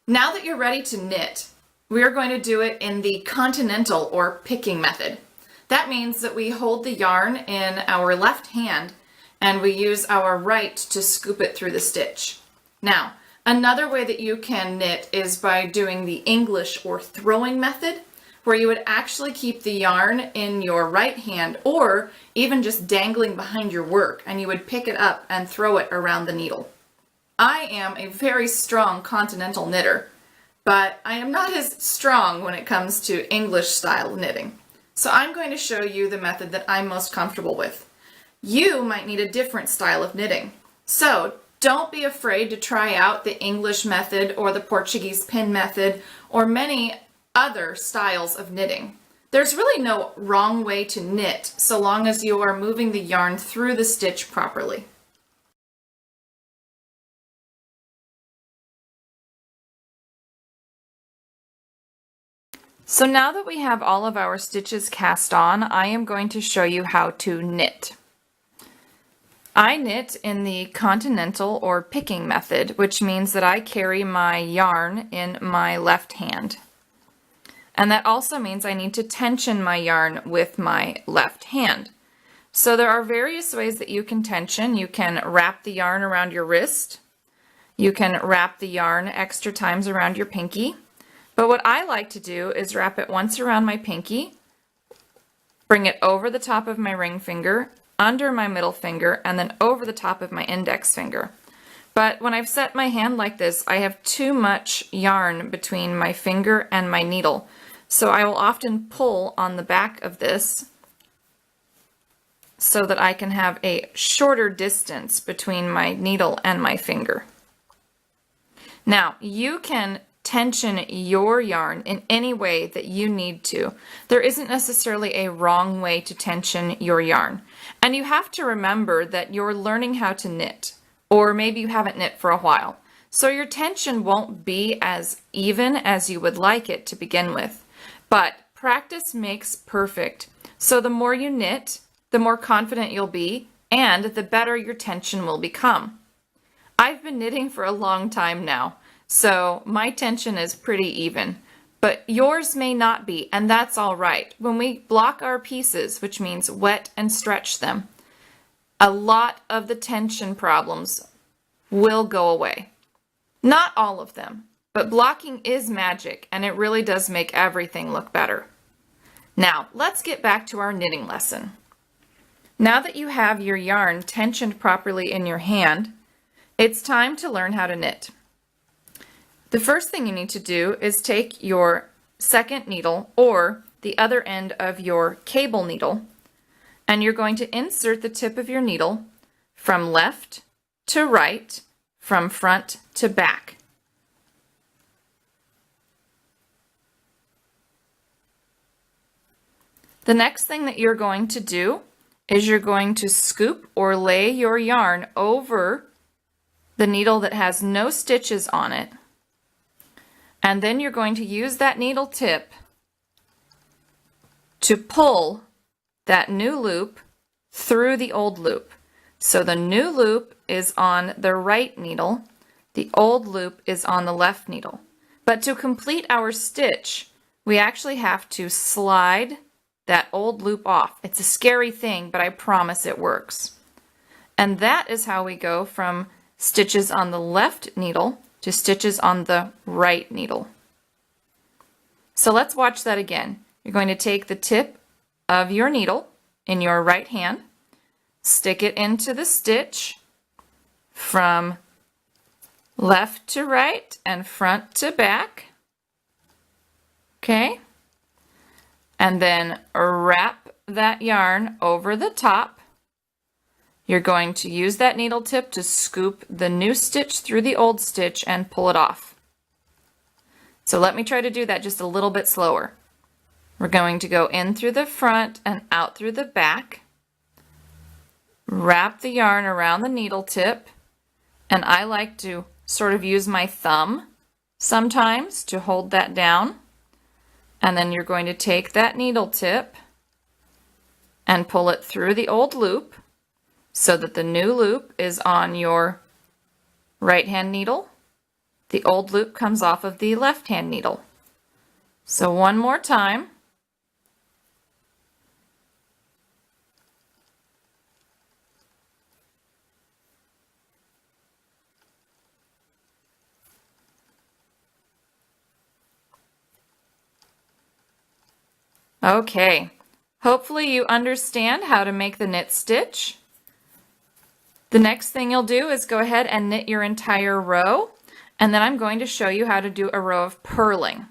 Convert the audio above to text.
Now that you're ready to knit, we are going to do it in the Continental or picking method. That means that we hold the yarn in our left hand and we use our right to scoop it through the stitch. Now, another way that you can knit is by doing the English or throwing method, where you would actually keep the yarn in your right hand or even just dangling behind your work, and you would pick it up and throw it around the needle. I am a very strong continental knitter, but I am not as strong when it comes to English style knitting. So I'm going to show you the method that I'm most comfortable with. You might need a different style of knitting. So don't be afraid to try out the English method or the Portuguese pin method or many other styles of knitting. There's really no wrong way to knit so long as you are moving the yarn through the stitch properly. So now that we have all of our stitches cast on, I am going to show you how to knit. I knit in the Continental or picking method, which means that I carry my yarn in my left hand. And that also means I need to tension my yarn with my left hand. So there are various ways that you can tension. You can wrap the yarn around your wrist. You can wrap the yarn extra times around your pinky. But what I like to do is wrap it once around my pinky, bring it over the top of my ring finger, under my middle finger, and then over the top of my index finger. But when I've set my hand like this, I have too much yarn between my finger and my needle. So I will often pull on the back of this so that I can have a shorter distance between my needle and my finger. Now, you can tension your yarn in any way that you need to. There isn't necessarily a wrong way to tension your yarn. And you have to remember that you're learning how to knit, or maybe you haven't knit for a while. So your tension won't be as even as you would like it to begin with. But practice makes perfect. So the more you knit, the more confident you'll be, and the better your tension will become. I've been knitting for a long time now, so my tension is pretty even, but yours may not be, and that's all right. When we block our pieces, which means wet and stretch them, a lot of the tension problems will go away. Not all of them, but blocking is magic, and it really does make everything look better. Now, let's get back to our knitting lesson. Now that you have your yarn tensioned properly in your hand, it's time to learn how to knit. The first thing you need to do is take your second needle or the other end of your cable needle, and you're going to insert the tip of your needle from left to right, from front to back. The next thing that you're going to do is you're going to scoop or lay your yarn over the needle that has no stitches on it. And then you're going to use that needle tip to pull that new loop through the old loop. So the new loop is on the right needle, the old loop is on the left needle. But to complete our stitch, we actually have to slide that old loop off. It's a scary thing, but I promise it works. And that is how we go from stitches on the left needle to stitches on the right needle. So let's watch that again. You're going to take the tip of your needle in your right hand, stick it into the stitch from left to right and front to back. Okay? And then wrap that yarn over the top. You're going to use that needle tip to scoop the new stitch through the old stitch and pull it off. So let me try to do that just a little bit slower. We're going to go in through the front and out through the back. Wrap the yarn around the needle tip, and I like to sort of use my thumb sometimes to hold that down. And then you're going to take that needle tip and pull it through the old loop so that the new loop is on your right hand needle, The old loop comes off of the left-hand needle. So one more time. Okay, hopefully you understand how to make the knit stitch. The next thing you'll do is go ahead and knit your entire row, and then I'm going to show you how to do a row of purling.